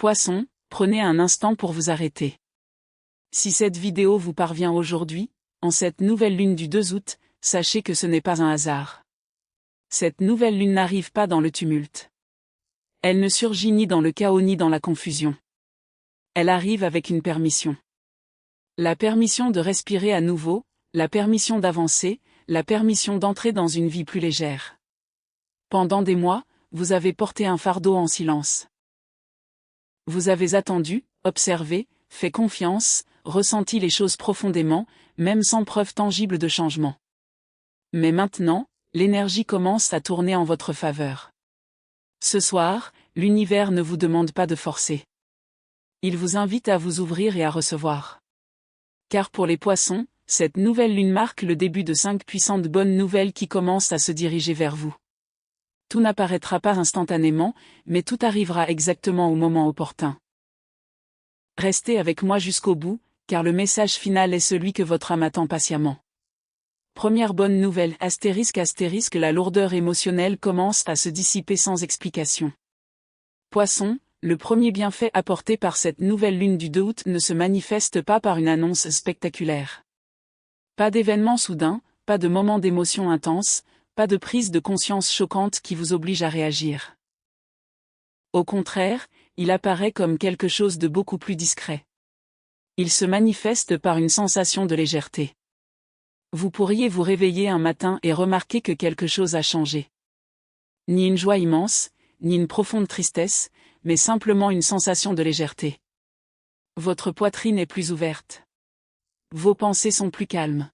Poisson, prenez un instant pour vous arrêter. Si cette vidéo vous parvient aujourd'hui, en cette nouvelle lune du 2 août, sachez que ce n'est pas un hasard. Cette nouvelle lune n'arrive pas dans le tumulte. Elle ne surgit ni dans le chaos ni dans la confusion. Elle arrive avec une permission. La permission de respirer à nouveau, la permission d'avancer, la permission d'entrer dans une vie plus légère. Pendant des mois, vous avez porté un fardeau en silence. Vous avez attendu, observé, fait confiance, ressenti les choses profondément, même sans preuve tangible de changement. Mais maintenant, l'énergie commence à tourner en votre faveur. Ce soir, l'univers ne vous demande pas de forcer. Il vous invite à vous ouvrir et à recevoir. Car pour les poissons, cette nouvelle lune marque le début de 5 puissantes bonnes nouvelles qui commencent à se diriger vers vous. Tout n'apparaîtra pas instantanément, mais tout arrivera exactement au moment opportun. Restez avec moi jusqu'au bout, car le message final est celui que votre âme attend patiemment. Première bonne nouvelle, ***, la lourdeur émotionnelle commence à se dissiper sans explication. Poisson, le premier bienfait apporté par cette nouvelle lune du 2 août ne se manifeste pas par une annonce spectaculaire. Pas d'événement soudain, pas de moment d'émotion intense, pas de prise de conscience choquante qui vous oblige à réagir. Au contraire, il apparaît comme quelque chose de beaucoup plus discret. Il se manifeste par une sensation de légèreté. Vous pourriez vous réveiller un matin et remarquer que quelque chose a changé. Ni une joie immense, ni une profonde tristesse, mais simplement une sensation de légèreté. Votre poitrine est plus ouverte. Vos pensées sont plus calmes.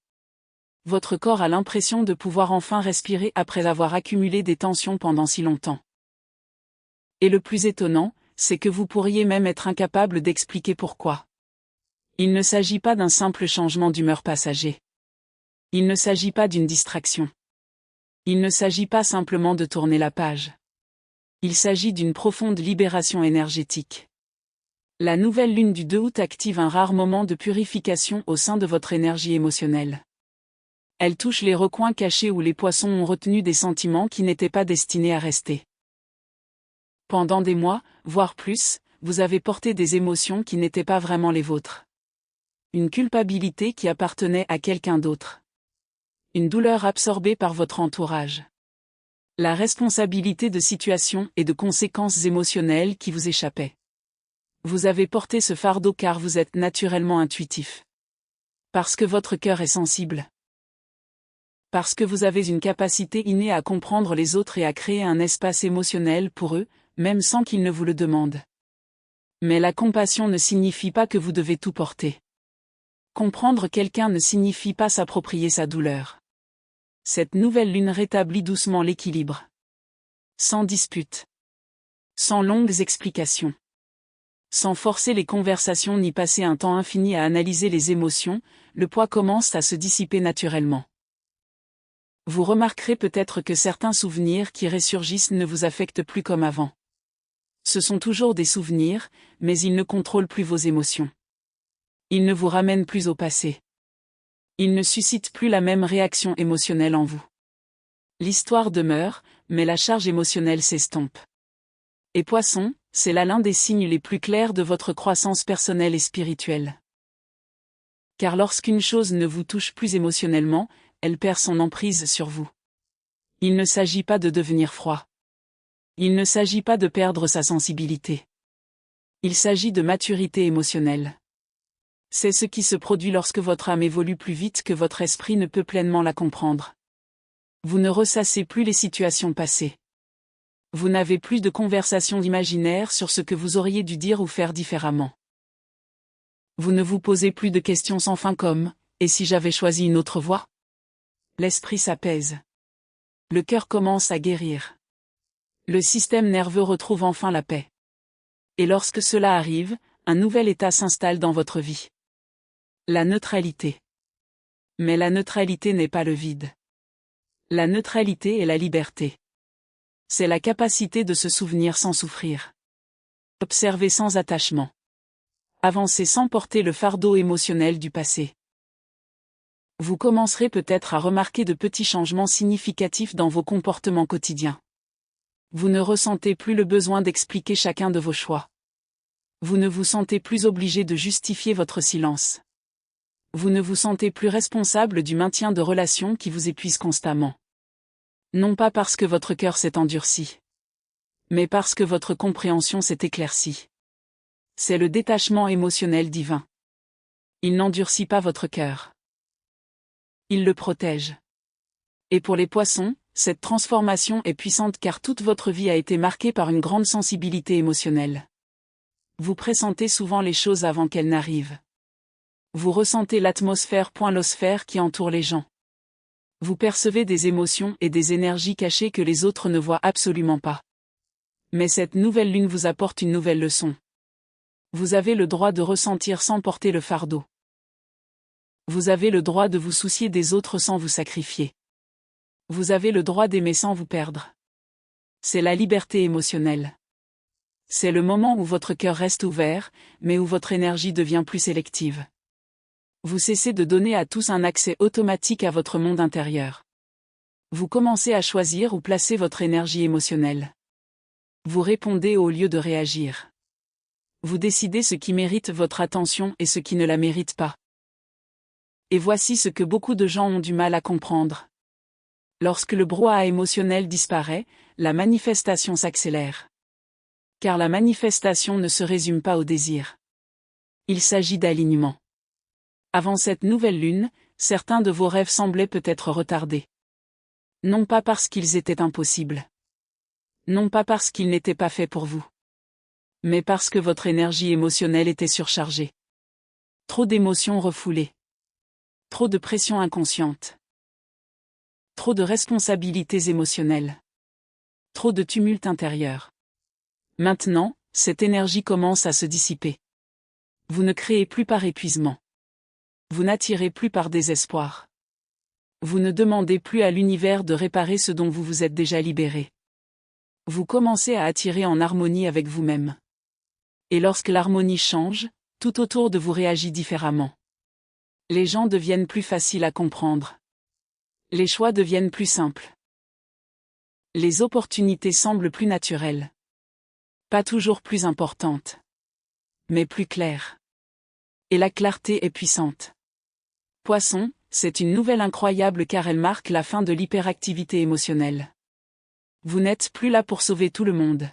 Votre corps a l'impression de pouvoir enfin respirer après avoir accumulé des tensions pendant si longtemps. Et le plus étonnant, c'est que vous pourriez même être incapable d'expliquer pourquoi. Il ne s'agit pas d'un simple changement d'humeur passager. Il ne s'agit pas d'une distraction. Il ne s'agit pas simplement de tourner la page. Il s'agit d'une profonde libération énergétique. La nouvelle lune du 2 août active un rare moment de purification au sein de votre énergie émotionnelle. Elle touche les recoins cachés où les poissons ont retenu des sentiments qui n'étaient pas destinés à rester. Pendant des mois, voire plus, vous avez porté des émotions qui n'étaient pas vraiment les vôtres. Une culpabilité qui appartenait à quelqu'un d'autre. Une douleur absorbée par votre entourage. La responsabilité de situations et de conséquences émotionnelles qui vous échappaient. Vous avez porté ce fardeau car vous êtes naturellement intuitif. Parce que votre cœur est sensible. Parce que vous avez une capacité innée à comprendre les autres et à créer un espace émotionnel pour eux, même sans qu'ils ne vous le demandent. Mais la compassion ne signifie pas que vous devez tout porter. Comprendre quelqu'un ne signifie pas s'approprier sa douleur. Cette nouvelle lune rétablit doucement l'équilibre. Sans dispute. Sans longues explications. Sans forcer les conversations ni passer un temps infini à analyser les émotions, le poids commence à se dissiper naturellement. Vous remarquerez peut-être que certains souvenirs qui ressurgissent ne vous affectent plus comme avant. Ce sont toujours des souvenirs, mais ils ne contrôlent plus vos émotions. Ils ne vous ramènent plus au passé. Ils ne suscitent plus la même réaction émotionnelle en vous. L'histoire demeure, mais la charge émotionnelle s'estompe. Et Poisson, c'est là l'un des signes les plus clairs de votre croissance personnelle et spirituelle. Car lorsqu'une chose ne vous touche plus émotionnellement, elle perd son emprise sur vous. Il ne s'agit pas de devenir froid. Il ne s'agit pas de perdre sa sensibilité. Il s'agit de maturité émotionnelle. C'est ce qui se produit lorsque votre âme évolue plus vite que votre esprit ne peut pleinement la comprendre. Vous ne ressassez plus les situations passées. Vous n'avez plus de conversations imaginaires sur ce que vous auriez dû dire ou faire différemment. Vous ne vous posez plus de questions sans fin comme « Et si j'avais choisi une autre voie ?» L'esprit s'apaise. Le cœur commence à guérir. Le système nerveux retrouve enfin la paix. Et lorsque cela arrive, un nouvel état s'installe dans votre vie. La neutralité. Mais la neutralité n'est pas le vide. La neutralité est la liberté. C'est la capacité de se souvenir sans souffrir. Observer sans attachement. Avancer sans porter le fardeau émotionnel du passé. Vous commencerez peut-être à remarquer de petits changements significatifs dans vos comportements quotidiens. Vous ne ressentez plus le besoin d'expliquer chacun de vos choix. Vous ne vous sentez plus obligé de justifier votre silence. Vous ne vous sentez plus responsable du maintien de relations qui vous épuisent constamment. Non pas parce que votre cœur s'est endurci, mais parce que votre compréhension s'est éclaircie. C'est le détachement émotionnel divin. Il n'endurcit pas votre cœur. Il le protège. Et pour les poissons, cette transformation est puissante car toute votre vie a été marquée par une grande sensibilité émotionnelle. Vous pressentez souvent les choses avant qu'elles n'arrivent. Vous ressentez l'atmosphère qui entoure les gens. Vous percevez des émotions et des énergies cachées que les autres ne voient absolument pas. Mais cette nouvelle lune vous apporte une nouvelle leçon. Vous avez le droit de ressentir sans porter le fardeau. Vous avez le droit de vous soucier des autres sans vous sacrifier. Vous avez le droit d'aimer sans vous perdre. C'est la liberté émotionnelle. C'est le moment où votre cœur reste ouvert, mais où votre énergie devient plus sélective. Vous cessez de donner à tous un accès automatique à votre monde intérieur. Vous commencez à choisir où placer votre énergie émotionnelle. Vous répondez au lieu de réagir. Vous décidez ce qui mérite votre attention et ce qui ne la mérite pas. Et voici ce que beaucoup de gens ont du mal à comprendre. Lorsque le brouhaha émotionnel disparaît, la manifestation s'accélère. Car la manifestation ne se résume pas au désir. Il s'agit d'alignement. Avant cette nouvelle lune, certains de vos rêves semblaient peut-être retardés. Non pas parce qu'ils étaient impossibles. Non pas parce qu'ils n'étaient pas faits pour vous. Mais parce que votre énergie émotionnelle était surchargée. Trop d'émotions refoulées. Trop de pression inconsciente. Trop de responsabilités émotionnelles. Trop de tumulte intérieur. Maintenant, cette énergie commence à se dissiper. Vous ne créez plus par épuisement. Vous n'attirez plus par désespoir. Vous ne demandez plus à l'univers de réparer ce dont vous vous êtes déjà libéré. Vous commencez à attirer en harmonie avec vous-même. Et lorsque l'harmonie change, tout autour de vous réagit différemment. Les gens deviennent plus faciles à comprendre. Les choix deviennent plus simples. Les opportunités semblent plus naturelles. Pas toujours plus importantes. Mais plus claires. Et la clarté est puissante. Poisson, c'est une nouvelle incroyable car elle marque la fin de l'hyperactivité émotionnelle. Vous n'êtes plus là pour sauver tout le monde.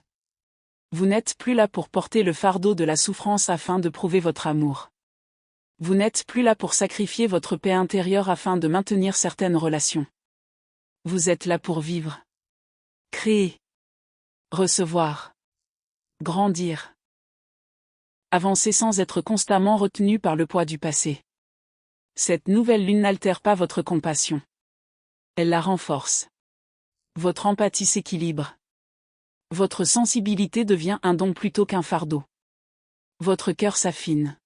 Vous n'êtes plus là pour porter le fardeau de la souffrance afin de prouver votre amour. Vous n'êtes plus là pour sacrifier votre paix intérieure afin de maintenir certaines relations. Vous êtes là pour vivre. Créer. Recevoir. Grandir. Avancer sans être constamment retenu par le poids du passé. Cette nouvelle lune n'altère pas votre compassion. Elle la renforce. Votre empathie s'équilibre. Votre sensibilité devient un don plutôt qu'un fardeau. Votre cœur s'affine.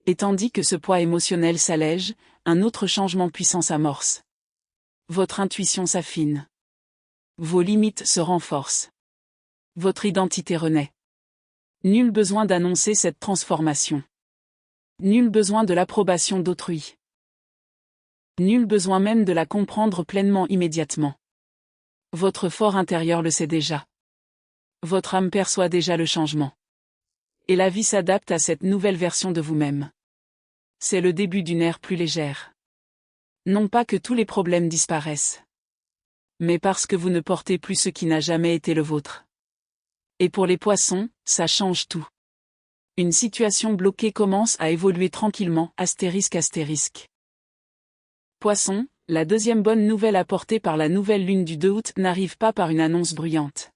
Et tandis que ce poids émotionnel s'allège, un autre changement puissant s'amorce. Votre intuition s'affine. Vos limites se renforcent. Votre identité renaît. Nul besoin d'annoncer cette transformation. Nul besoin de l'approbation d'autrui. Nul besoin même de la comprendre pleinement immédiatement. Votre fort intérieur le sait déjà. Votre âme perçoit déjà le changement. Et la vie s'adapte à cette nouvelle version de vous-même. C'est le début d'une ère plus légère. Non pas que tous les problèmes disparaissent. Mais parce que vous ne portez plus ce qui n'a jamais été le vôtre. Et pour les poissons, ça change tout. Une situation bloquée commence à évoluer tranquillement, astérisque. Poissons, la deuxième bonne nouvelle apportée par la nouvelle lune du 2 août n'arrive pas par une annonce bruyante.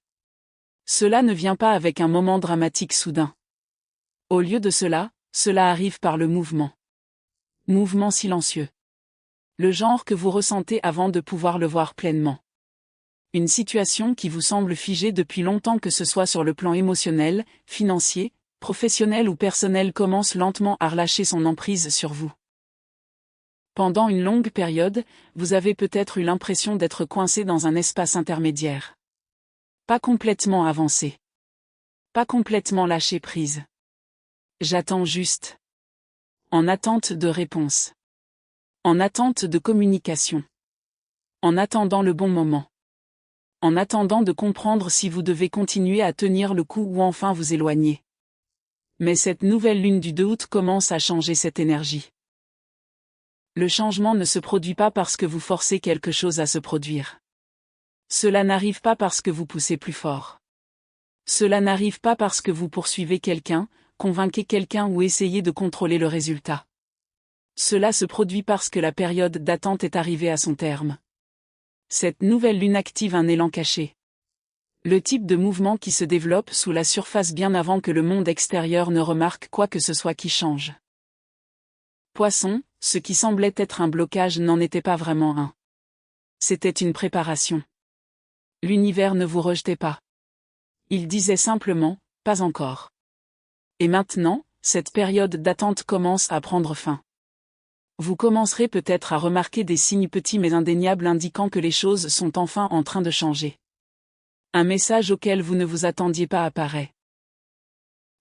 Cela ne vient pas avec un moment dramatique soudain. Au lieu de cela, cela arrive par le mouvement. Mouvement silencieux. Le genre que vous ressentez avant de pouvoir le voir pleinement. Une situation qui vous semble figée depuis longtemps que ce soit sur le plan émotionnel, financier, professionnel ou personnel commence lentement à relâcher son emprise sur vous. Pendant une longue période, vous avez peut-être eu l'impression d'être coincé dans un espace intermédiaire. Pas complètement avancé. Pas complètement lâché prise. J'attends juste. En attente de réponse. En attente de communication. En attendant le bon moment. En attendant de comprendre si vous devez continuer à tenir le coup ou enfin vous éloigner. Mais cette nouvelle lune du 2 août commence à changer cette énergie. Le changement ne se produit pas parce que vous forcez quelque chose à se produire. Cela n'arrive pas parce que vous poussez plus fort. Cela n'arrive pas parce que vous poursuivez quelqu'un, convainquez quelqu'un ou essayez de contrôler le résultat. Cela se produit parce que la période d'attente est arrivée à son terme. Cette nouvelle lune active un élan caché. Le type de mouvement qui se développe sous la surface bien avant que le monde extérieur ne remarque quoi que ce soit qui change. Poisson, ce qui semblait être un blocage n'en était pas vraiment un. C'était une préparation. L'univers ne vous rejetait pas. Il disait simplement, pas encore. Et maintenant, cette période d'attente commence à prendre fin. Vous commencerez peut-être à remarquer des signes petits mais indéniables indiquant que les choses sont enfin en train de changer. Un message auquel vous ne vous attendiez pas apparaît.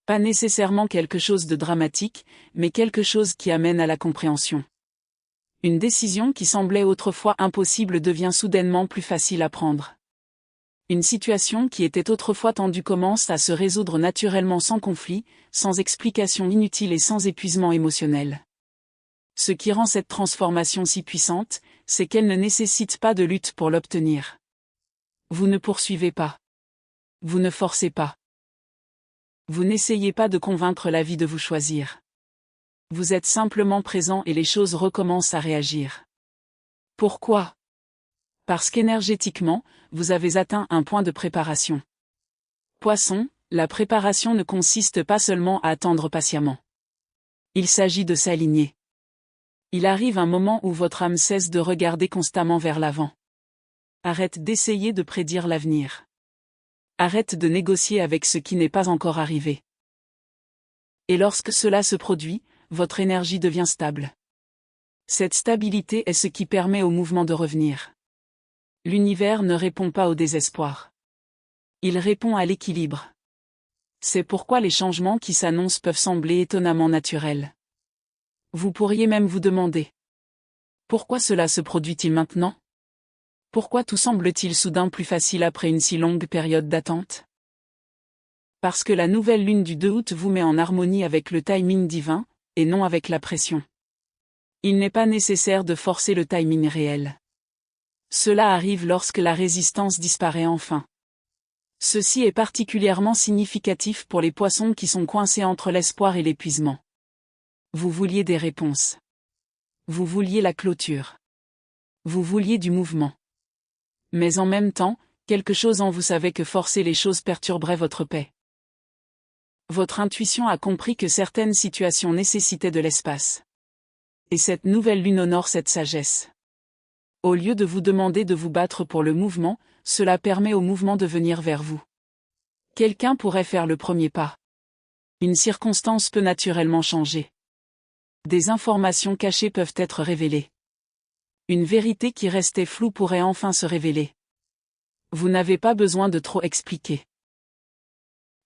Pas nécessairement quelque chose de dramatique, mais quelque chose qui amène à la compréhension. Une décision qui semblait autrefois impossible devient soudainement plus facile à prendre. Une situation qui était autrefois tendue commence à se résoudre naturellement sans conflit, sans explication inutile et sans épuisement émotionnel. Ce qui rend cette transformation si puissante, c'est qu'elle ne nécessite pas de lutte pour l'obtenir. Vous ne poursuivez pas. Vous ne forcez pas. Vous n'essayez pas de convaincre la vie de vous choisir. Vous êtes simplement présent et les choses recommencent à réagir. Pourquoi ? Parce qu'énergétiquement, vous avez atteint un point de préparation. Poisson, la préparation ne consiste pas seulement à attendre patiemment. Il s'agit de s'aligner. Il arrive un moment où votre âme cesse de regarder constamment vers l'avant. Arrête d'essayer de prédire l'avenir. Arrête de négocier avec ce qui n'est pas encore arrivé. Et lorsque cela se produit, votre énergie devient stable. Cette stabilité est ce qui permet au mouvement de revenir. L'univers ne répond pas au désespoir. Il répond à l'équilibre. C'est pourquoi les changements qui s'annoncent peuvent sembler étonnamment naturels. Vous pourriez même vous demander: pourquoi cela se produit-il maintenant ? Pourquoi tout semble-t-il soudain plus facile après une si longue période d'attente ? Parce que la nouvelle lune du 2 août vous met en harmonie avec le timing divin, et non avec la pression. Il n'est pas nécessaire de forcer le timing réel. Cela arrive lorsque la résistance disparaît enfin. Ceci est particulièrement significatif pour les poissons qui sont coincés entre l'espoir et l'épuisement. Vous vouliez des réponses. Vous vouliez la clôture. Vous vouliez du mouvement. Mais en même temps, quelque chose en vous savait que forcer les choses perturberait votre paix. Votre intuition a compris que certaines situations nécessitaient de l'espace. Et cette nouvelle lune honore cette sagesse. Au lieu de vous demander de vous battre pour le mouvement, cela permet au mouvement de venir vers vous. Quelqu'un pourrait faire le premier pas. Une circonstance peut naturellement changer. Des informations cachées peuvent être révélées. Une vérité qui restait floue pourrait enfin se révéler. Vous n'avez pas besoin de trop expliquer.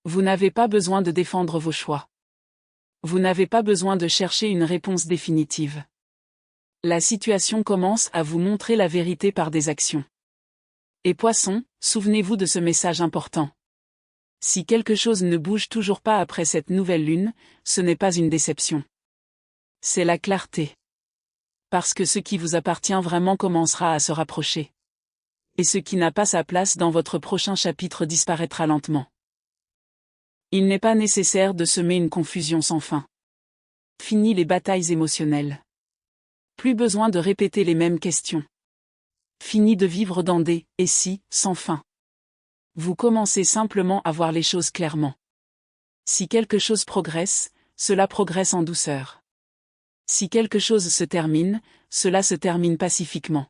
Vous n'avez pas besoin de défendre vos choix. Vous n'avez pas besoin de chercher une réponse définitive. La situation commence à vous montrer la vérité par des actions. Et Poisson, souvenez-vous de ce message important. Si quelque chose ne bouge toujours pas après cette nouvelle lune, ce n'est pas une déception. C'est la clarté. Parce que ce qui vous appartient vraiment commencera à se rapprocher. Et ce qui n'a pas sa place dans votre prochain chapitre disparaîtra lentement. Il n'est pas nécessaire de semer une confusion sans fin. Fini les batailles émotionnelles. Plus besoin de répéter les mêmes questions. Fini de vivre dans des « et si » sans fin. Vous commencez simplement à voir les choses clairement. Si quelque chose progresse, cela progresse en douceur. Si quelque chose se termine, cela se termine pacifiquement.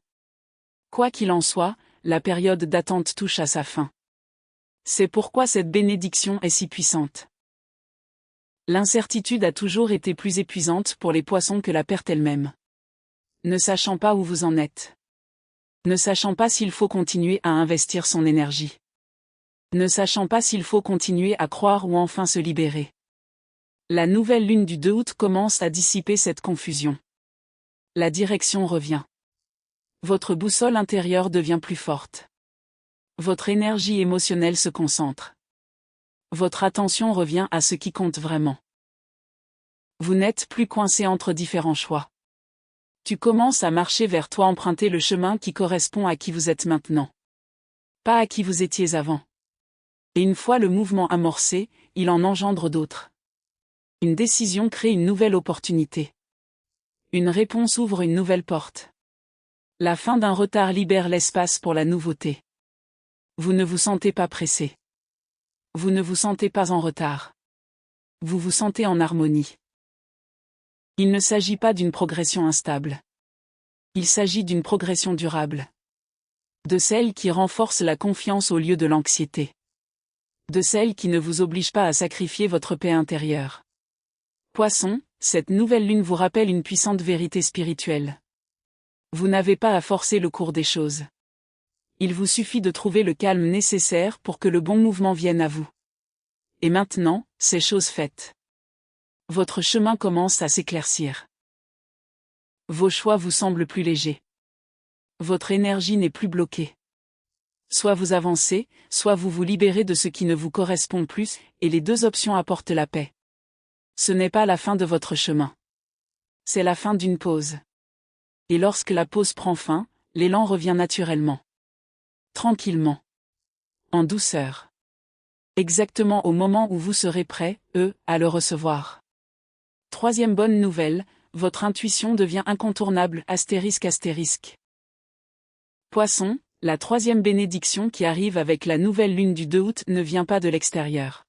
Quoi qu'il en soit, la période d'attente touche à sa fin. C'est pourquoi cette bénédiction est si puissante. L'incertitude a toujours été plus épuisante pour les poissons que la perte elle-même. Ne sachant pas où vous en êtes. Ne sachant pas s'il faut continuer à investir son énergie. Ne sachant pas s'il faut continuer à croire ou enfin se libérer. La nouvelle lune du 2 août commence à dissiper cette confusion. La direction revient. Votre boussole intérieure devient plus forte. Votre énergie émotionnelle se concentre. Votre attention revient à ce qui compte vraiment. Vous n'êtes plus coincé entre différents choix. Tu commences à marcher vers toi, emprunter le chemin qui correspond à qui vous êtes maintenant. Pas à qui vous étiez avant. Et une fois le mouvement amorcé, il en engendre d'autres. Une décision crée une nouvelle opportunité. Une réponse ouvre une nouvelle porte. La fin d'un retard libère l'espace pour la nouveauté. Vous ne vous sentez pas pressé. Vous ne vous sentez pas en retard. Vous vous sentez en harmonie. Il ne s'agit pas d'une progression instable. Il s'agit d'une progression durable. De celle qui renforce la confiance au lieu de l'anxiété. De celle qui ne vous oblige pas à sacrifier votre paix intérieure. Poisson, cette nouvelle lune vous rappelle une puissante vérité spirituelle. Vous n'avez pas à forcer le cours des choses. Il vous suffit de trouver le calme nécessaire pour que le bon mouvement vienne à vous. Et maintenant, c'est chose faite. Votre chemin commence à s'éclaircir. Vos choix vous semblent plus légers. Votre énergie n'est plus bloquée. Soit vous avancez, soit vous vous libérez de ce qui ne vous correspond plus, et les deux options apportent la paix. Ce n'est pas la fin de votre chemin. C'est la fin d'une pause. Et lorsque la pause prend fin, l'élan revient naturellement. Tranquillement. En douceur. Exactement au moment où vous serez prêt, à le recevoir. Troisième bonne nouvelle, votre intuition devient incontournable, ***. Poisson, la troisième bénédiction qui arrive avec la nouvelle lune du 2 août ne vient pas de l'extérieur.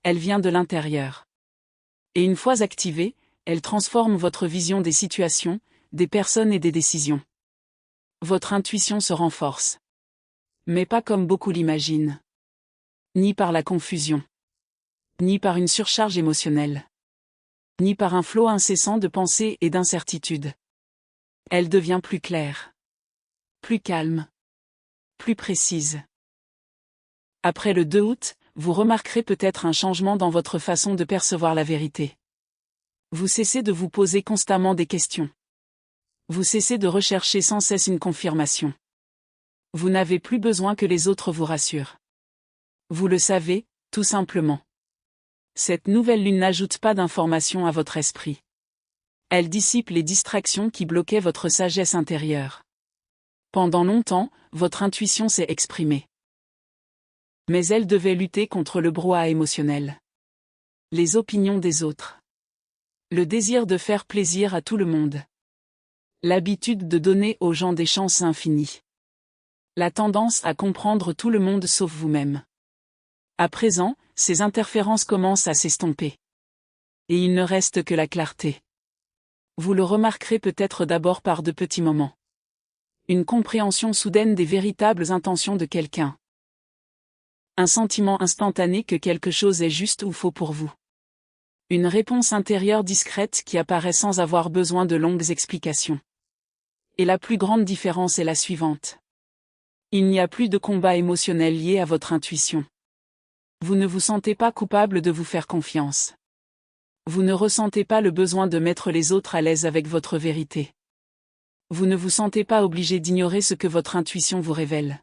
Elle vient de l'intérieur. Et une fois activée, elle transforme votre vision des situations, des personnes et des décisions. Votre intuition se renforce. Mais pas comme beaucoup l'imaginent. Ni par la confusion. Ni par une surcharge émotionnelle. Ni par un flot incessant de pensées et d'incertitudes. Elle devient plus claire. Plus calme. Plus précise. Après le 2 août, vous remarquerez peut-être un changement dans votre façon de percevoir la vérité. Vous cessez de vous poser constamment des questions. Vous cessez de rechercher sans cesse une confirmation. Vous n'avez plus besoin que les autres vous rassurent. Vous le savez, tout simplement. Cette nouvelle lune n'ajoute pas d'informations à votre esprit. Elle dissipe les distractions qui bloquaient votre sagesse intérieure. Pendant longtemps, votre intuition s'est exprimée. Mais elle devait lutter contre le brouhaha émotionnel. Les opinions des autres. Le désir de faire plaisir à tout le monde. L'habitude de donner aux gens des chances infinies. La tendance à comprendre tout le monde sauf vous-même. À présent, ces interférences commencent à s'estomper. Et il ne reste que la clarté. Vous le remarquerez peut-être d'abord par de petits moments. Une compréhension soudaine des véritables intentions de quelqu'un. Un sentiment instantané que quelque chose est juste ou faux pour vous. Une réponse intérieure discrète qui apparaît sans avoir besoin de longues explications. Et la plus grande différence est la suivante. Il n'y a plus de combat émotionnel lié à votre intuition. Vous ne vous sentez pas coupable de vous faire confiance. Vous ne ressentez pas le besoin de mettre les autres à l'aise avec votre vérité. Vous ne vous sentez pas obligé d'ignorer ce que votre intuition vous révèle.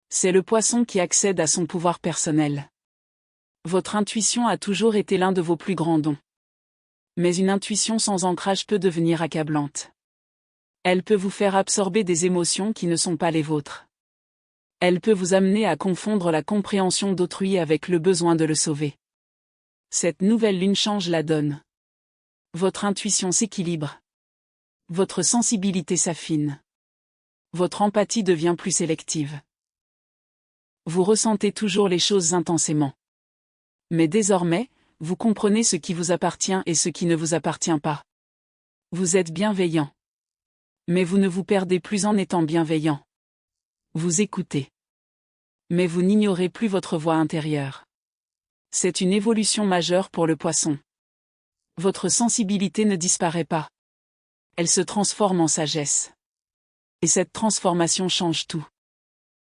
C'est le poisson qui accède à son pouvoir personnel. Votre intuition a toujours été l'un de vos plus grands dons. Mais une intuition sans ancrage peut devenir accablante. Elle peut vous faire absorber des émotions qui ne sont pas les vôtres. Elle peut vous amener à confondre la compréhension d'autrui avec le besoin de le sauver. Cette nouvelle lune change la donne. Votre intuition s'équilibre. Votre sensibilité s'affine. Votre empathie devient plus sélective. Vous ressentez toujours les choses intensément. Mais désormais, vous comprenez ce qui vous appartient et ce qui ne vous appartient pas. Vous êtes bienveillant. Mais vous ne vous perdez plus en étant bienveillant. Vous écoutez. Mais vous n'ignorez plus votre voix intérieure. C'est une évolution majeure pour le poisson. Votre sensibilité ne disparaît pas. Elle se transforme en sagesse. Et cette transformation change tout.